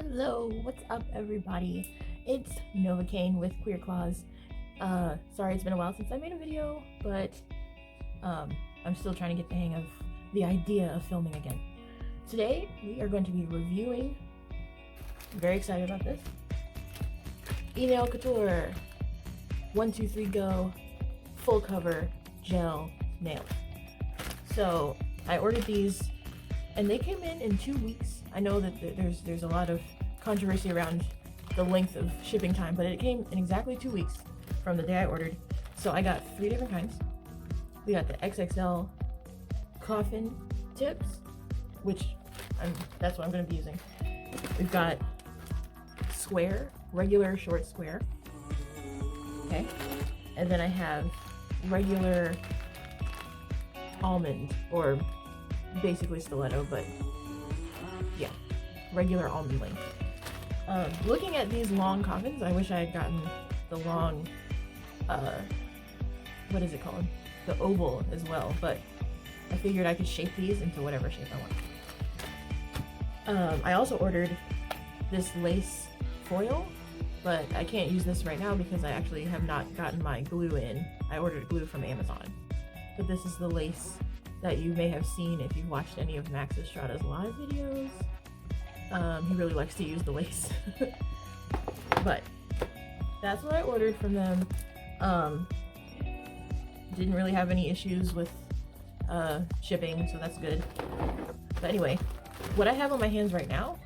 Hello, what's up everybody? It's Novocaine with Queer Claws. Sorry it's been a while since I made a video, but I'm still trying to get the hang of the idea of filming again. Today we are going to be reviewing, I'm very excited about this, ENAILCOUTURE 123 Go full cover gel nails. So I ordered these and they came in 2 weeks. I know that there's a lot of controversy around the length of shipping time, but it came in exactly 2 weeks from the day I ordered. So I got 3 different kinds. We got the XXL coffin tips, which that's what I'm going to be using. We've got square, regular short square, okay, and then I have regular almond, or basically stiletto, but yeah, regular almond length. Looking at these long coffins, I wish I had gotten the long, what is it called? The oval as well, but I figured I could shape these into whatever shape I want. I also ordered this lace foil, but I can't use this right now because I actually have not gotten my glue in. I ordered glue from Amazon. But this is the lace that you may have seen if you've watched any of Max Estrada's live videos. He really likes to use the lace. But that's what I ordered from them. Didn't really have any issues with shipping, so that's good. But anyway, what I have on my hands right now,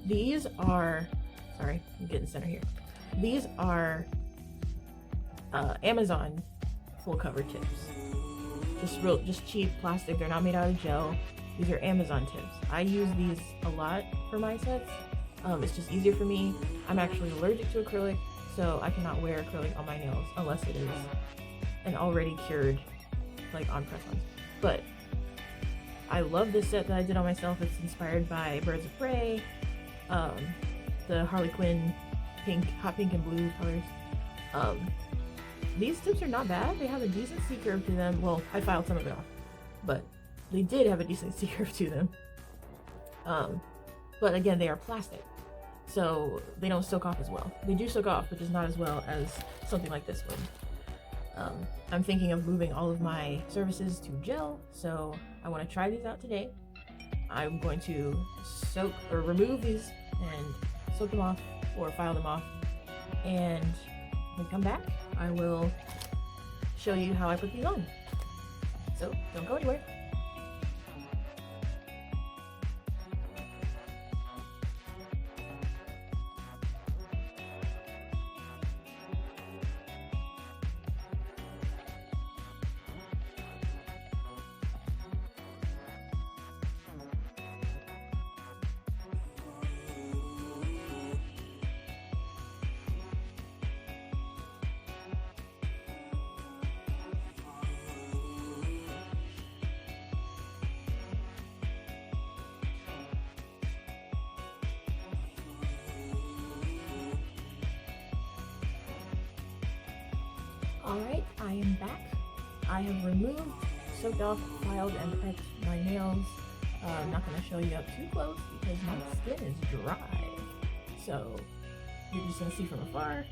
these are, sorry, I'm getting center here. These are Amazon full cover tips. Just cheap plastic. They're not made out of gel. These are Amazon tips. I use these a lot for my sets. It's just easier for me. I'm actually allergic to acrylic, so I cannot wear acrylic on my nails unless it is an already cured, like on press-ons. But I love this set that I did on myself. It's inspired by Birds of Prey, the Harley Quinn pink, hot pink and blue colors. These tips are not bad. They have a decent C-curve to them. Well, I filed some of it off, but they did have a decent C-curve to them. But again, they are plastic, so they don't soak off as well. They do soak off, but just not as well as something like this one. I'm thinking of moving all of my services to gel, so I want to try these out today. I'm going to soak or remove these and soak them off or file them off, and when we come back, I will show you how I put these on. So don't go anywhere. Alright, I am back. I have removed, soaked off, filed, and prepped my nails. I'm not going to show you up too close because my skin is dry. So you're just going to see from afar.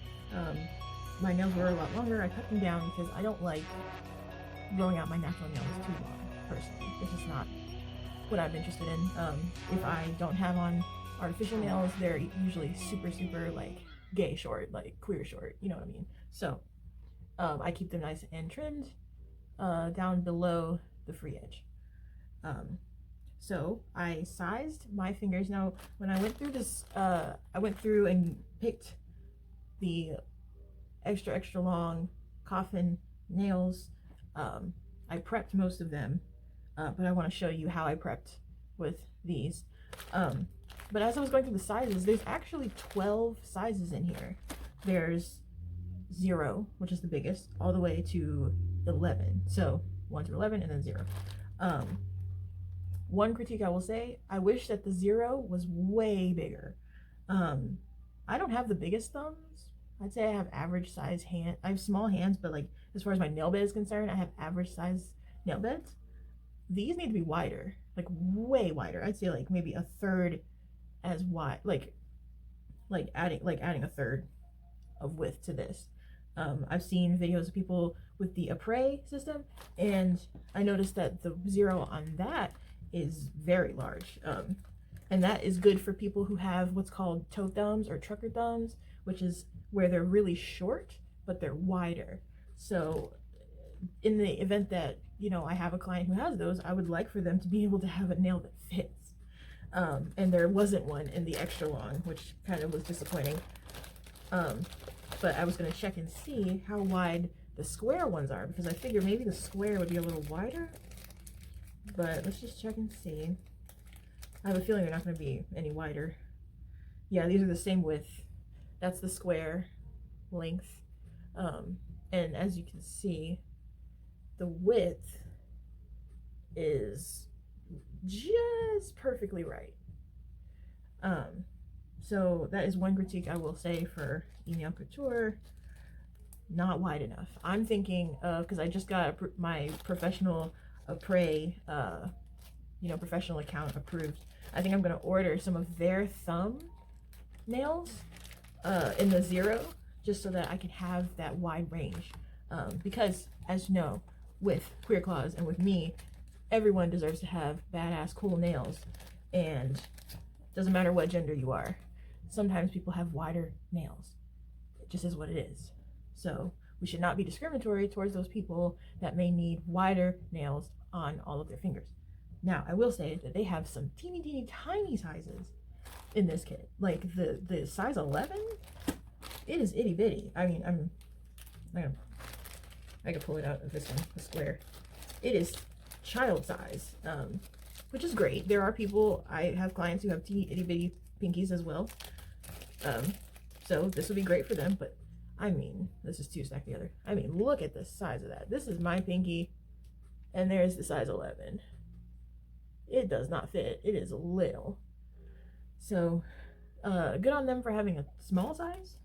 My nails were a lot longer. I cut them down because I don't like growing out my natural nails too long, personally. It's just not what I'm interested in. If I don't have on artificial nails, they're usually super, super like gay short, like queer short, you know what I mean? So I keep them nice and trimmed down below the free edge. So I sized my fingers. Now, when I went through this, I went through and picked the extra long coffin nails. I prepped most of them, but I want to show you how I prepped with these. But as I was going through the sizes, there's actually 12 sizes in here. There's 0, which is the biggest, all the way to 11. So 1 through 11 and then 0. One critique I will say, I wish that the 0 was way bigger. I don't have the biggest thumbs. I'd say I have average size hand. I have small hands, but like as far as my nail bed is concerned, I have average size nail beds. These need to be wider, like way wider. I'd say like maybe a third as wide, adding a third of width to this. I've seen videos of people with the Apres system, and I noticed that the zero on that is very large. And that is good for people who have what's called toe thumbs or trucker thumbs, which is where they're really short, but they're wider. So in the event that, you know, I have a client who has those, I would like for them to be able to have a nail that fits. And there wasn't one in the extra long, which kind of was disappointing. But I was going to check and see how wide the square ones are, because I figure maybe the square would be a little wider. But let's just check and see. I have a feeling they're not going to be any wider. Yeah, these are the same width. That's the square length. And as you can see, the width is just perfectly right. So that is one critique I will say for ENAILCOUTURE, not wide enough. I'm thinking, because I just got my professional Apres, professional account approved. I think I'm going to order some of their thumb nails in the 0, just so that I can have that wide range. Because, as you know, with Queer Claws and with me, everyone deserves to have badass, cool nails. And doesn't matter what gender you are. Sometimes people have wider nails. It just is what it is. So we should not be discriminatory towards those people that may need wider nails on all of their fingers. Now, I will say that they have some teeny tiny sizes in this kit. Like the size 11, it is itty bitty. I mean, I can pull it out of this one, the square. It is child size, which is great. There are people, I have clients who have teeny itty bitty pinkies as well. So this would be great for them, but I mean, this is 2 stacked together. I mean, look at the size of that. This is my pinky, and there's the size 11. It does not fit. It is little. So, good on them for having a small size.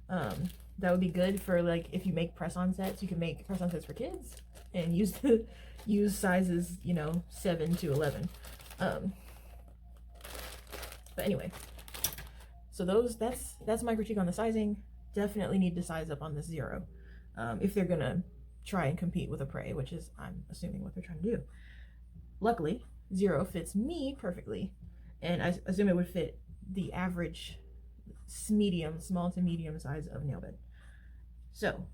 That would be good for, like, if you make press-on sets, you can make press-on sets for kids and use sizes, 7 to 11. But anyway, so that's my critique on the sizing. Definitely need to size up on this 0 if they're gonna try and compete with Apres, which is, I'm assuming, what they're trying to do. Luckily, 0 fits me perfectly, and I assume it would fit the average small to medium size of nail bed. So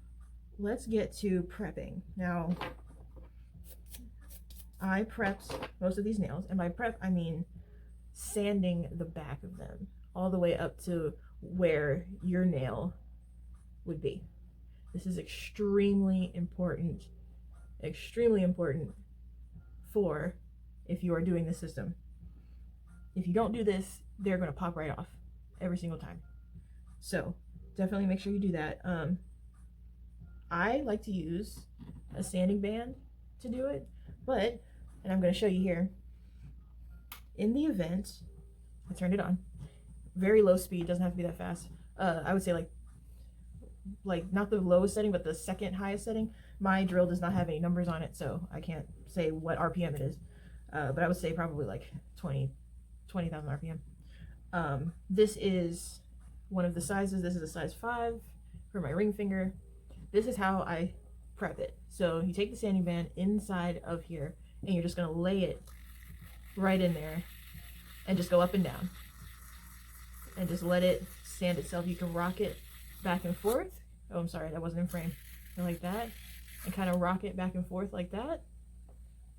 let's get to prepping. Now, I prepped most of these nails, and by prep I mean sanding the back of them all the way up to where your nail would be. This is extremely important for if you are doing this system. If you don't do this, they're going to pop right off every single time. So definitely make sure you do that. I like to use a sanding band to do it, but, and I'm going to show you here, in the event, I turned it on, very low speed, doesn't have to be that fast. I would say like not the lowest setting, but the second highest setting. My drill does not have any numbers on it, so I can't say what RPM it is. But I would say probably like 20,000 RPM. This is one of the sizes. This is a size 5 for my ring finger. This is how I prep it. So you take the sanding band inside of here, and you're just gonna lay it right in there and just go up and down and just let it sand itself. You can rock it back and forth. Oh, I'm sorry, that wasn't in frame. And like that, and kind of rock it back and forth like that,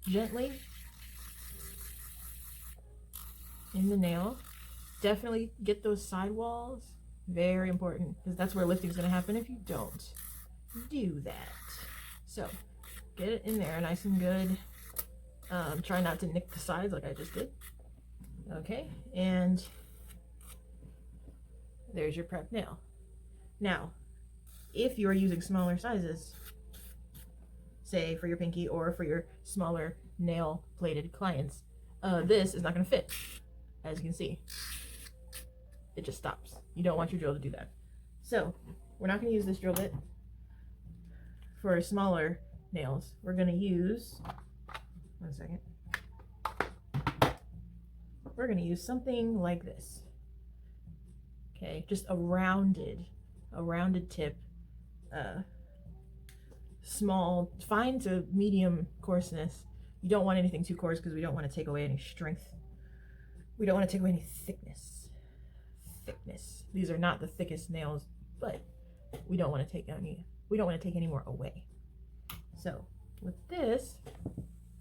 gently in the nail. Definitely get those sidewalls, very important, because that's where lifting is going to happen if you don't do that. So get it in there nice and good. Try not to nick the sides like I just did. Okay, and there's your prep nail. Now, if you're using smaller sizes, say for your pinky or for your smaller nail plated clients, this is not going to fit. As you can see, it just stops. You don't want your drill to do that. So we're not going to use this drill bit for smaller nails. We're going to use, one second, we're going to use something like this. Okay, just a rounded tip, small, fine to medium coarseness. You don't want anything too coarse because we don't want to take away any strength. We don't want to take away any thickness. These are not the thickest nails, but we don't want to take any more away. So with this,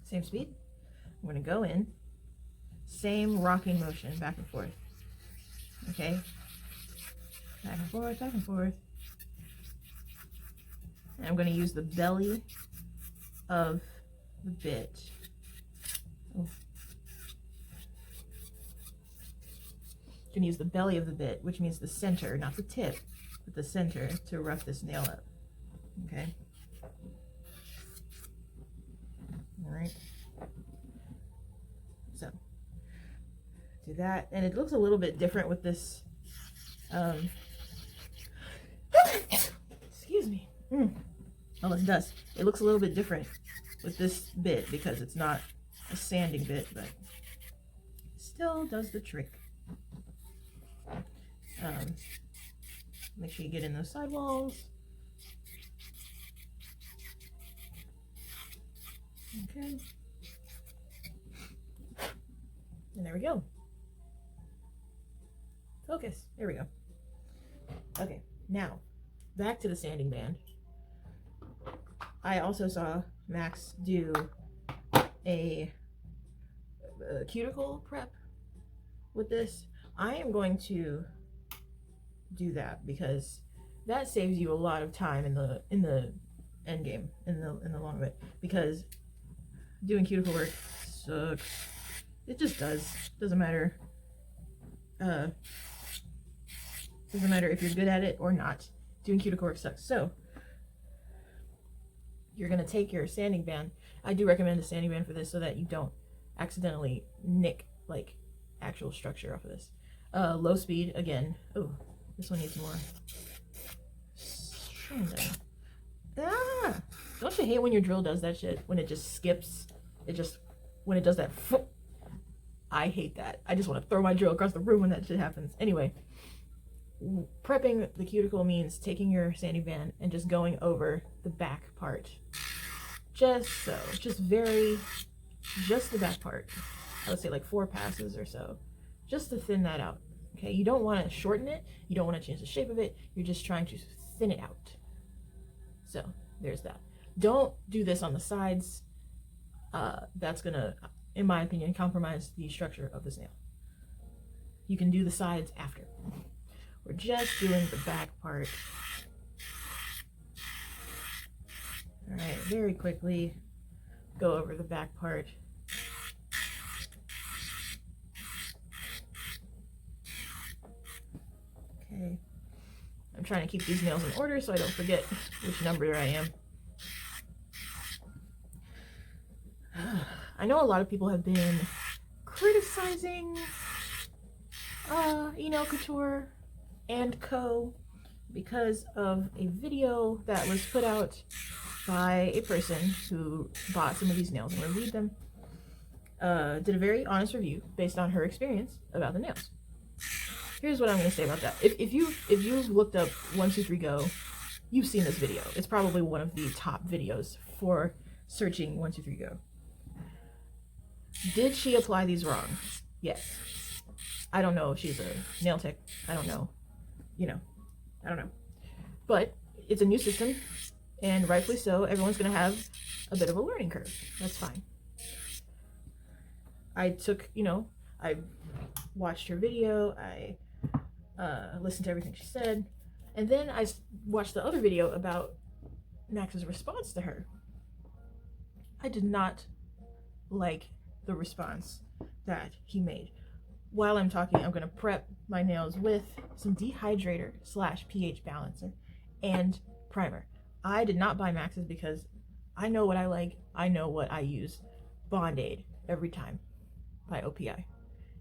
same speed, I'm going to go in, same rocking motion, back and forth. Okay, back and forth, back and forth. And I'm going to use the belly of the bit. I'm going to use the belly of the bit, which means the center, not the tip, but the center, to rough this nail up. Okay. All right. So do that, and it looks a little bit different with this. Excuse me. Oh, it does. It looks a little bit different with this bit because it's not a sanding bit, but still does the trick. Make sure you get in those sidewalls. Okay. And there we go. Focus. There we go. Okay, now back to the sanding band. I also saw Max do a cuticle prep with this. I am going to do that because that saves you a lot of time in the end game, in the long bit, because doing cuticle work sucks. It just does. Doesn't matter. Doesn't matter if you're good at it or not. Doing cuticle work sucks. So you're gonna take your sanding band. I do recommend a sanding band for this so that you don't accidentally nick like actual structure off of this. Low speed again. Oh, this one needs more. Ah! Don't you hate when your drill does that shit? When it just skips. When it does that. I hate that. I just want to throw my drill across the room when that shit happens. Anyway, prepping the cuticle means taking your sanding band and just going over the back part. Just so. Just the back part. I would say like 4 passes or so. Just to thin that out. Okay, you don't want to shorten it. You don't want to change the shape of it. You're just trying to thin it out. So, there's that. Don't do this on the sides. That's gonna, in my opinion, compromise the structure of this nail. You can do the sides after. We're just doing the back part. All right, very quickly go over the back part. Okay, I'm trying to keep these nails in order so I don't forget which number I am. I know a lot of people have been criticizing ENAILCOUTURE and Co. because of a video that was put out by a person who bought some of these nails and reviewed them. Did a very honest review based on her experience about the nails. Here's what I'm going to say about that. If you've looked up 123 Go, you've seen this video. It's probably one of the top videos for searching 123 Go. Did she apply these wrong? Yes. I don't know if she's a nail tech. I don't know. I don't know. But it's a new system, and rightfully so. Everyone's going to have a bit of a learning curve. That's fine. I watched her video. I listened to everything she said. And then I watched the other video about Max's response to her. I did not like the response that he made. While I'm talking, I'm going to prep my nails with some dehydrator / pH balancer and primer. I did not buy Max's because I know what I like. I know what I use. Bond-Aid every time by OPI.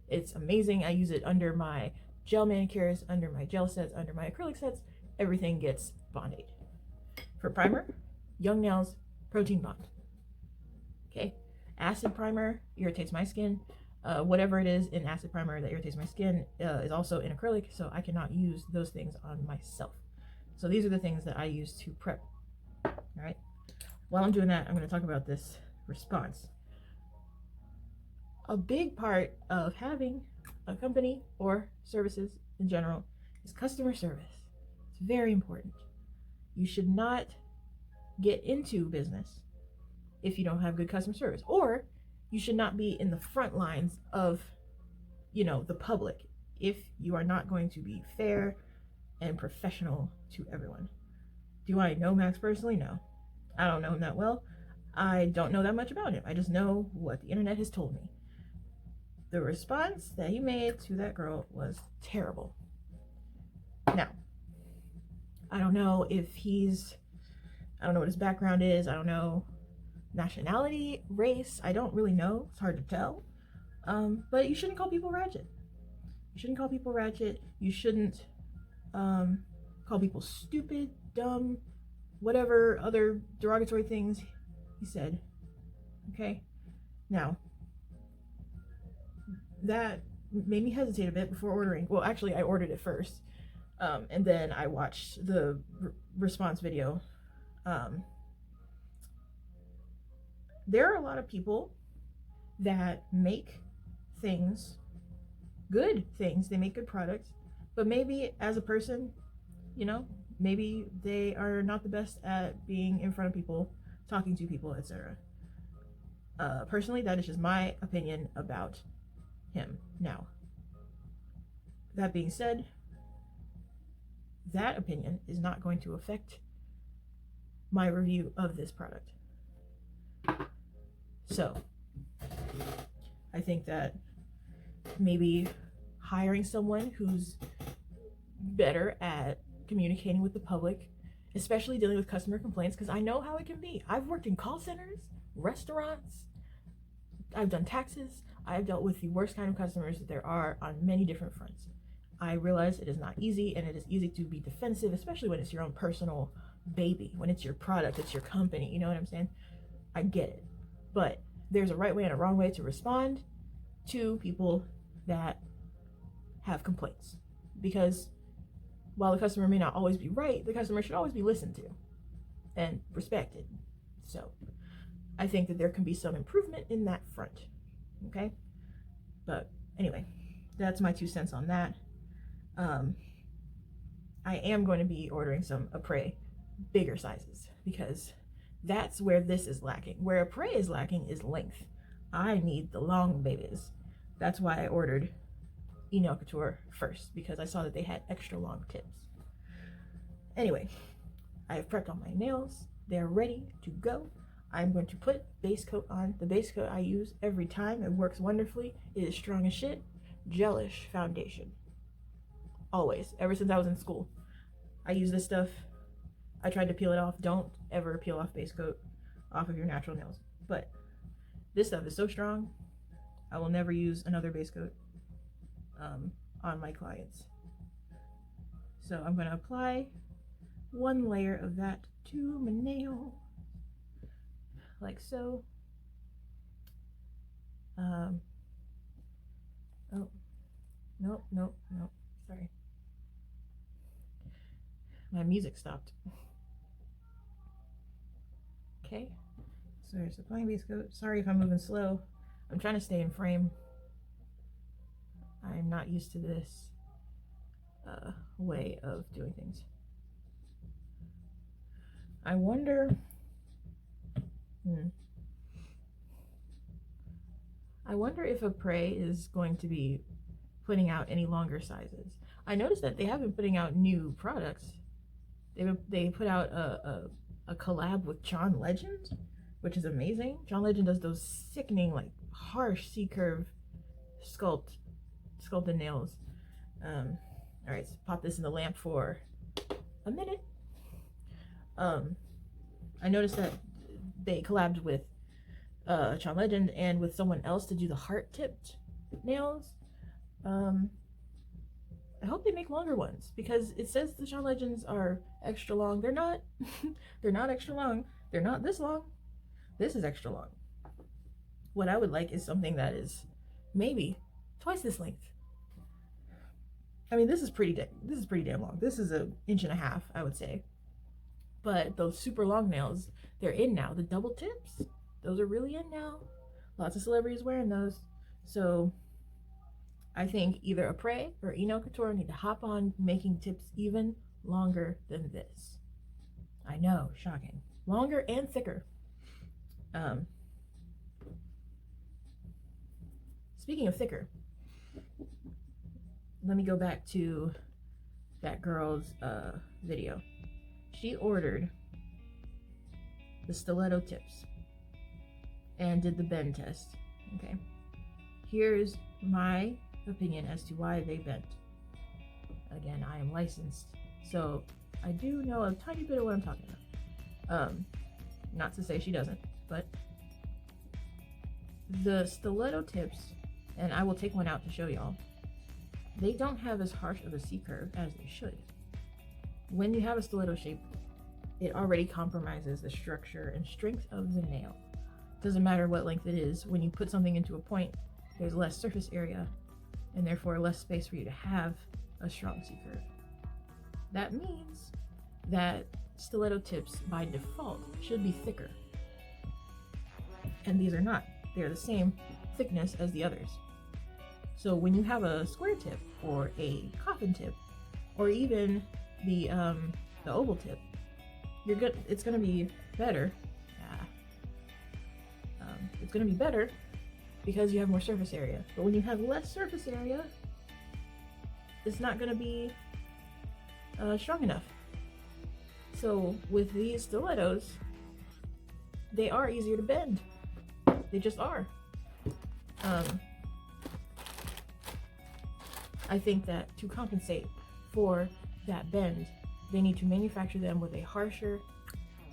It's amazing. I use it under my gel manicures, under my gel sets, under my acrylic sets. Everything gets Bond-Aid. For primer, Young Nails Protein Bond. Okay, acid primer irritates my skin. Whatever it is in acid primer that irritates my skin is also in acrylic, so I cannot use those things on myself. So these are the things that I use to prep. All right. While I'm doing that, I'm going to talk about this response. A big part of having a company or services in general is customer service. It's very important. You should not get into business if you don't have good customer service, or you should not be in the front lines of, the public if you are not going to be fair and professional to everyone. Do I know Max personally? No. I don't know him that well. I don't know that much about him. I just know what the internet has told me. The response that he made to that girl was terrible. Now, I don't know what his background is. I don't know nationality, race. I don't really know. It's hard to tell. But you shouldn't call people ratchet. You shouldn't call people ratchet. You shouldn't call people stupid, dumb, whatever other derogatory things he said. Okay? Now, that made me hesitate a bit before ordering. Well, actually, I ordered it first. And then I watched the response video. There are a lot of people that make things, good things, they make good products, but maybe as a person, maybe they are not the best at being in front of people, talking to people, etc. Personally, that is just my opinion about him. Now, that being said, that opinion is not going to affect my review of this product. So, I think that maybe hiring someone who's better at communicating with the public, especially dealing with customer complaints, because I know how it can be. I've worked in call centers, restaurants, I've done taxes, I've dealt with the worst kind of customers that there are on many different fronts. I realize it is not easy, and it is easy to be defensive, especially when it's your own personal baby, when it's your product, it's your company, you know what I'm saying? I get it. But there's a right way and a wrong way to respond to people that have complaints. Because while the customer may not always be right, the customer should always be listened to and respected. So I think that there can be some improvement in that front. Okay? But anyway, that's my 2 cents on that. I am going to be ordering some Apres bigger sizes, because that's where this is lacking. Where Apres is lacking is length. I need the long babies. That's why I ordered ENAILCOUTURE first, because I saw that they had extra long tips. Anyway, I have prepped all my nails. They're ready to go. I'm going to put base coat on. The base coat I use every time. It works wonderfully. It is strong as shit. Gelish foundation. Always. Ever since I was in school. I use this stuff. I tried to peel it off. Don't ever peel off base coat off of your natural nails. But this stuff is so strong, I will never use another base coat on my clients. So I'm going to apply one layer of that to my nail, like so. Oh, nope, sorry. My music stopped. Okay, so there's applying base coat. Sorry if I'm moving slow. I'm trying to stay in frame. I'm not used to this way of doing things. I wonder, I wonder if Apres is going to be putting out any longer sizes. I noticed that they have been putting out new products. They put out a collab with John Legend, which is amazing. John Legend does those sickening, like, harsh C-curve sculpted nails. All right, so pop this in the lamp for a minute. I noticed that they collabed with John Legend and with someone else to do the heart-tipped nails. I hope they make longer ones, because it says the John Legends are extra long. They're not. They're not extra long. They're not this long. This is extra long. What I would like is something that is maybe twice this length. I mean, this is pretty damn long. This is 1.5 inches, I would say. But those super long nails, they're in now. The double tips, those are really in now. Lots of celebrities wearing those. So I think either Apres or ENAILCOUTURE need to hop on making tips even longer than this. I know, shocking. Longer and thicker. Speaking of thicker, let me go back to that girl's video. She ordered the stiletto tips and did the bend test. Okay, here's my opinion as to why they bent. Again, I am licensed, so I do know a tiny bit of what I'm talking about. Not to say she doesn't, but the stiletto tips, and I will take one out to show y'all, they don't have as harsh of a C-curve as they should. When you have a stiletto shape, it already compromises the structure and strength of the nail. Doesn't matter what length it is, when you put something into a point, there's less surface area and therefore less space for you to have a strong C-curve. That means that stiletto tips by default should be thicker. And these are not. They're the same thickness as the others. So when you have a square tip or a coffin tip or even the oval tip, you're good. It's gonna be better. It's gonna be better because you have more surface area. But when you have less surface area, it's not gonna be strong enough. So with these stilettos, they are easier to bend. They just are. I think that to compensate for that bend, they need to manufacture them with a harsher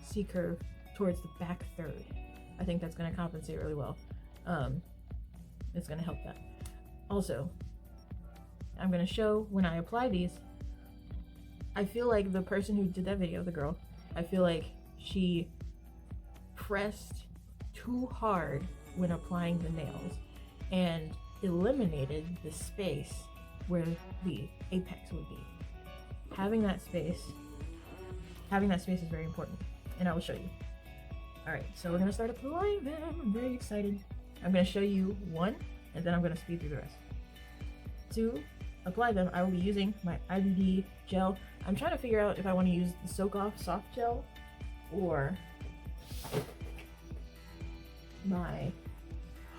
C-curve towards the back third. I think that's going to compensate really well. It's going to help that. Also, I'm going to show when I apply these, I feel like the person who did that video, the girl, I feel like she pressed too hard when applying the nails and eliminated the space where the apex would be. Having that space is very important, and I will show you. All right, so we're gonna start applying them. I'm very excited. I'm gonna show you one, and then I'm gonna speed through the rest. To apply them, I will be using my IBD gel. I'm trying to figure out if I want to use the Soak Off soft gel or my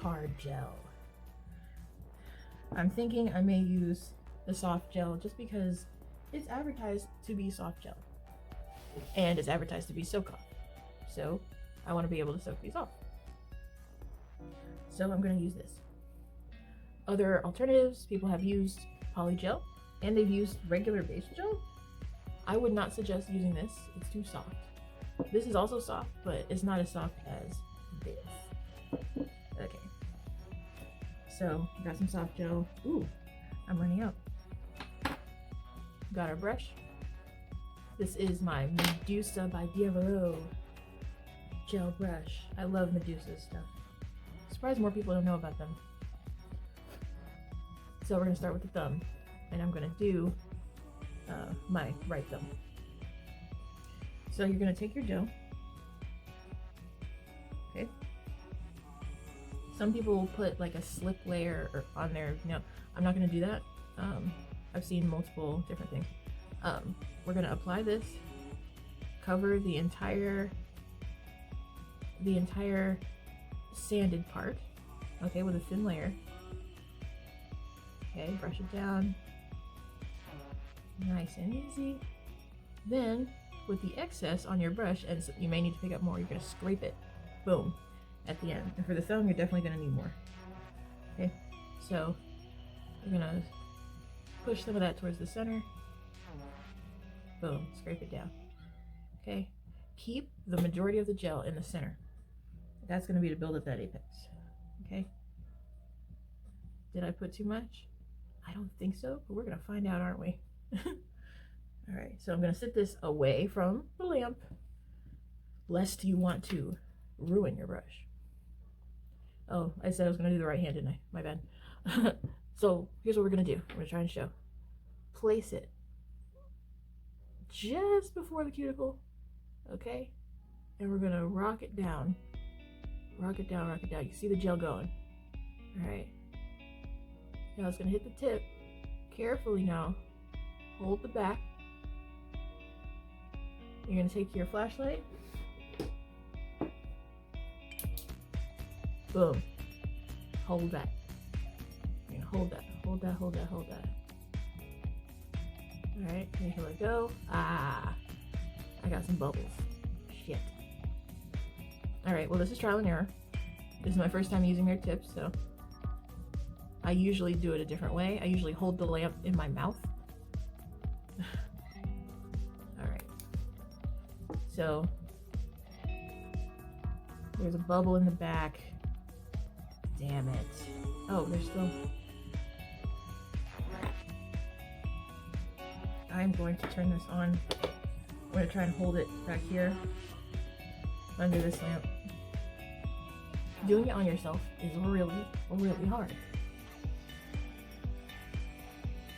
hard gel. I'm thinking I may use the soft gel just because it's advertised to be soft gel and it's advertised to be soak off. So I want to be able to soak these off. So I'm going to use this. Other alternatives, people have used poly gel and they've used regular base gel. I would not suggest using this. It's too soft. This is also soft, but it's not as soft as this. Okay. So, got some soft gel. Ooh, I'm running out. Got our brush. This is my Medusa by Diavolo gel brush. I love Medusa stuff. Surprised more people don't know about them. So we're gonna start with the thumb, and I'm gonna do my right thumb. So you're gonna take your gel. Okay. Some people will put like a slip layer on there. No, I'm not gonna do that. I've seen multiple different things. We're gonna apply this, cover the entire sanded part, okay, with a thin layer. Okay, brush it down, nice and easy. Then, with the excess on your brush, and you may need to pick up more, you're gonna scrape it, boom, at the end. And for the thumb, you're definitely gonna need more. Okay, so you're gonna push some of that towards the center. Boom, scrape it down. Okay, keep the majority of the gel in the center. That's gonna be to build up that apex. Okay, did I put too much? I don't think so, but we're gonna find out, aren't we? All right, so I'm gonna sit this away from the lamp, lest you want to ruin your brush. Oh, I said I was gonna do the right hand, didn't I? My bad. So here's what we're gonna do. I'm gonna try and show. Place it just before the cuticle, okay? And we're gonna rock it down. Rock it down, rock it down. You see the gel going. Alright. Now it's gonna hit the tip. Carefully now. Hold the back. You're gonna take your flashlight. Boom. Hold that. You're gonna hold that, hold that, hold that, hold that. Alright, and here we go. Ah, I got some bubbles. Shit. Alright, well, this is trial and error. This is my first time using their tips, so I usually do it a different way. I usually hold the lamp in my mouth. Alright. So, there's a bubble in the back. Damn it. Oh, there's still... I'm going to turn this on. I'm going to try and hold it back here under this lamp. Doing it on yourself is really, really hard.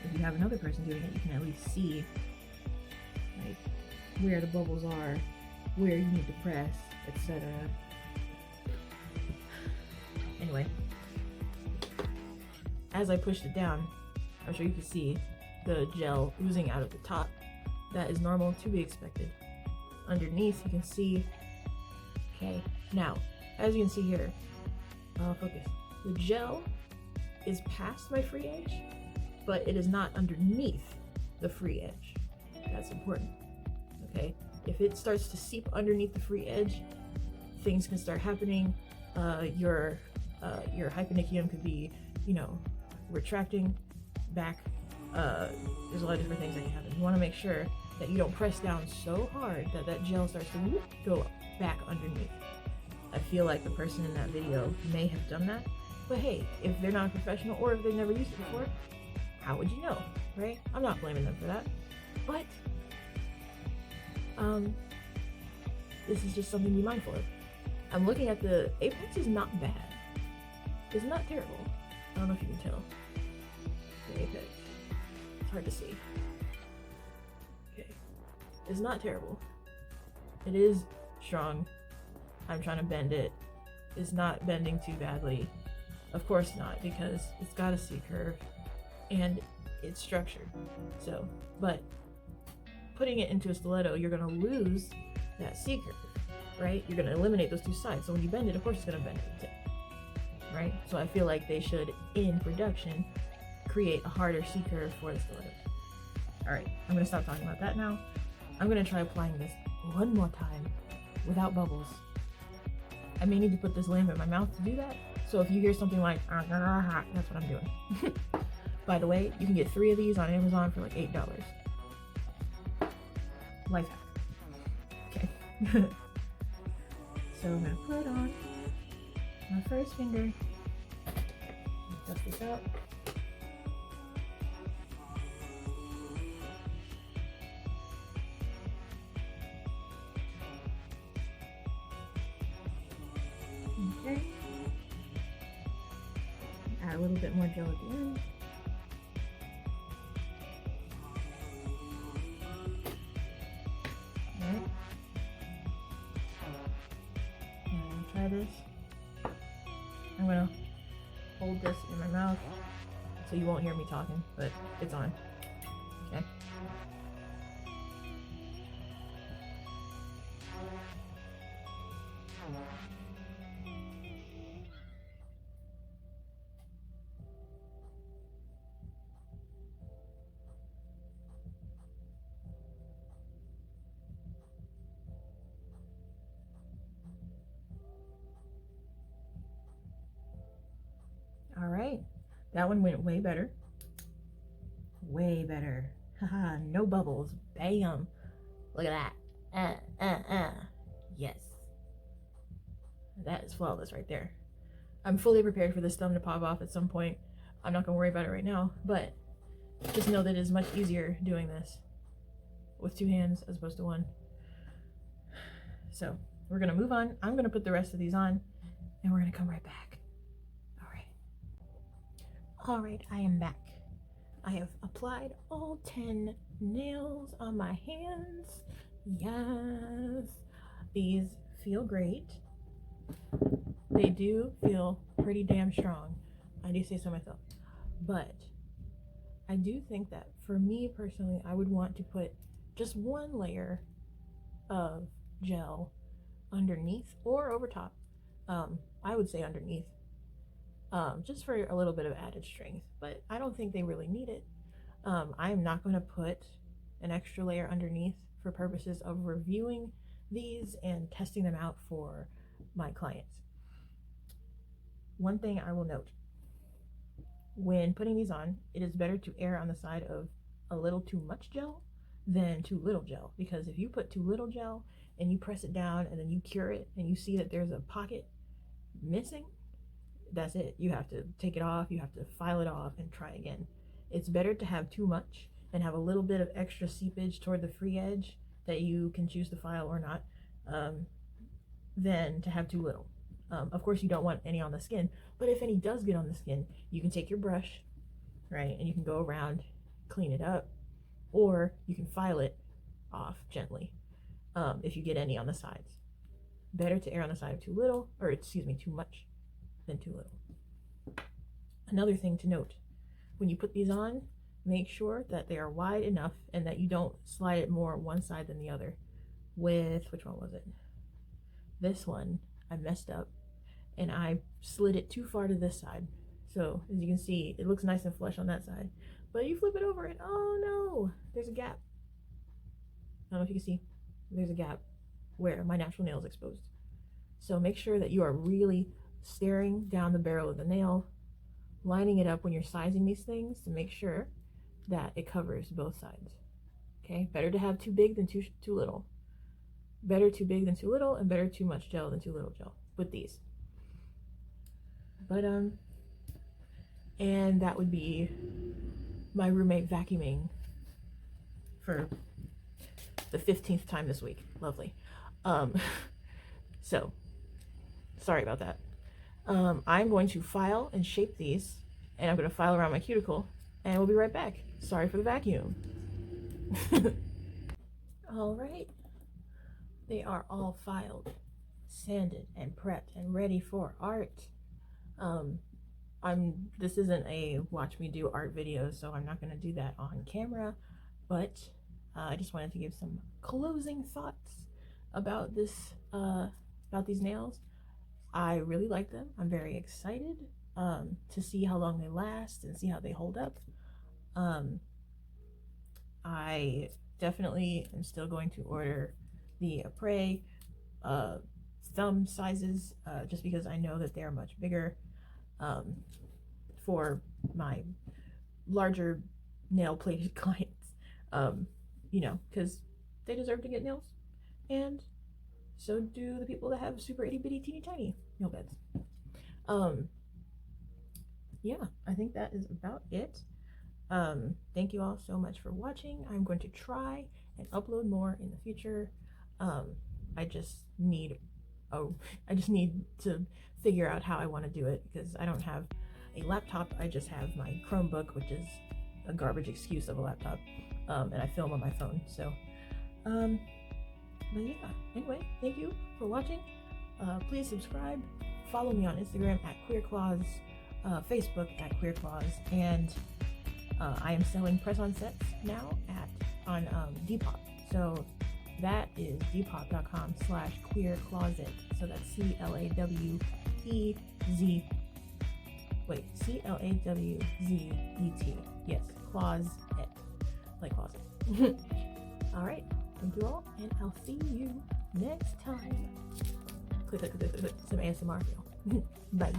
If you have another person doing it, you can at least see like where the bubbles are, where you need to press, etc. Anyway, as I pushed it down, I'm sure you can see the gel oozing out of the top. That is normal, to be expected. Underneath, you can see, okay, now, as you can see here, focus, the gel is past my free edge, but it is not underneath the free edge. That's important, okay? If it starts to seep underneath the free edge, things can start happening. Your hyponychium could be, you know, retracting back. There's a lot of different things that can happen. You want to make sure that you don't press down so hard that that gel starts to go back underneath. I feel like the person in that video may have done that, but hey, if they're not a professional or if they've never used it before, how would you know, right? I'm not blaming them for that, but this is just something to be mindful of. I'm looking at the apex is not bad. It's not terrible. I don't know if you can tell. The apex. It's hard to see. Okay. It's not terrible. It is strong. I'm trying to bend it. It's not bending too badly. Of course not, because it's got a C-curve and it's structured. So, but putting it into a stiletto, you're gonna lose that C-curve, right? You're gonna eliminate those two sides. So when you bend it, of course it's gonna bend at the tip, right? So I feel like they should, in production, create a harder C-curve for the stiletto. All right, I'm gonna stop talking about that now. I'm gonna try applying this one more time without bubbles. I may need to put this lamp in my mouth to do that. So if you hear something like, that's what I'm doing. By the way, you can get 3 of these on Amazon for like $8. Life hack. Okay. So I'm gonna put on my first finger. Dust this out. Okay. Add a little bit more gel at the end. Alright. And try this. I'm gonna hold this in my mouth so you won't hear me talking, but it's on. Okay. All right, that one went way better. Way better. Haha, no bubbles. Bam. Look at that. Yes. That is flawless right there. I'm fully prepared for this thumb to pop off at some point. I'm not gonna worry about it right now, but just know that it is much easier doing this with 2 hands as opposed to 1. So we're gonna move on. I'm gonna put the rest of these on and we're gonna come right back. All right, I am back. I have applied all 10 nails on my hands. Yes, these feel great. They do feel pretty damn strong. I do say so myself. But I do think that for me personally, I would want to put just one layer of gel underneath or over top. I would say underneath, just for a little bit of added strength, but I don't think they really need it. I'm not going to put an extra layer underneath for purposes of reviewing these and testing them out for my clients. One thing I will note, when putting these on, it is better to err on the side of a little too much gel than too little gel, because if you put too little gel and you press it down and then you cure it and you see that there's a pocket missing, that's it. You have to take it off, you have to file it off and try again. It's better to have too much and have a little bit of extra seepage toward the free edge that you can choose to file or not, than to have too little. Of course, you don't want any on the skin, but if any does get on the skin, you can take your brush, right, and you can go around, clean it up, or you can file it off gently if you get any on the sides. Better to err on the side of too little, or excuse me, too much than too little. Another thing to note, when you put these on, make sure that they are wide enough and that you don't slide it more one side than the other. With, which one was it? This one, I messed up and I slid it too far to this side. So as you can see, it looks nice and flush on that side, but you flip it over and oh no, there's a gap. I don't know if you can see, there's a gap where my natural nail is exposed. So make sure that you are really staring down the barrel of the nail, lining it up when you're sizing these things to make sure that it covers both sides. Okay, better to have too big than too little. Better too big than too little, and better too much gel than too little gel with these. But and that would be my roommate vacuuming for the 15th time this week. Lovely. So sorry about that. I'm going to file and shape these, and I'm going to file around my cuticle, and we'll be right back. Sorry for the vacuum. All right, they are all filed, sanded, and prepped, and ready for art. This isn't a watch me do art video, so I'm not going to do that on camera, but I just wanted to give some closing thoughts about this, about these nails. I really like them. I'm very excited to see how long they last and see how they hold up. I definitely am still going to order the Apres thumb sizes just because I know that they're much bigger for my larger nail plated clients, you know, because they deserve to get nails, and so do the people that have super itty bitty teeny tiny nail beds. Yeah, I think that is about it. Thank you all so much for watching. I'm going to try and upload more in the future. I just need to figure out how I want to do it, because I don't have a laptop. I just have my Chromebook, which is a garbage excuse of a laptop, and I film on my phone. So but yeah, anyway, thank you for watching. Please subscribe, follow me on Instagram at QueerClaws, Facebook at QueerClaws, and I am selling press-on sets now on Depop. So that is depop.com/queercloset. So that's CLAWZET. Yes, closet, like closet. All right, thank you all, and I'll see you next time. Click, some ASMR feel. Bye.